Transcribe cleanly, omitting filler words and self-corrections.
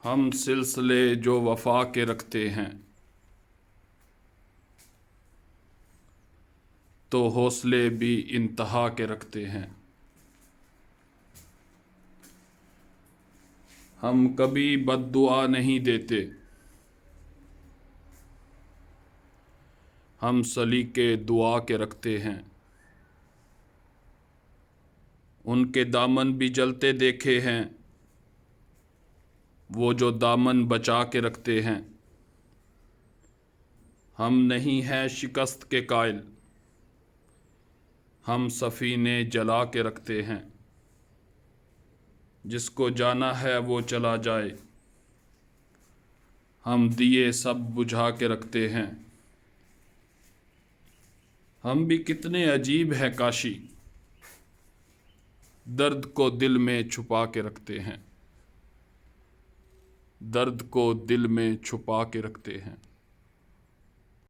हम सिलसिले जो वफा के रखते हैं तो हौसले भी इंतहा के रखते हैं। हम कभी बद्दुआ नहीं देते, हम सलीके दुआ के रखते हैं। उनके दामन भी जलते देखे हैं, वो जो दामन बचा के रखते हैं। हम नहीं हैं शिकस्त के कायल, हम सफ़ीने जला के रखते हैं। जिसको जाना है वो चला जाए, हम दिए सब बुझा के रखते हैं। हम भी कितने अजीब हैं काशी, दर्द को दिल में छुपा के रखते हैं। दर्द को दिल में छुपा के रखते हैं।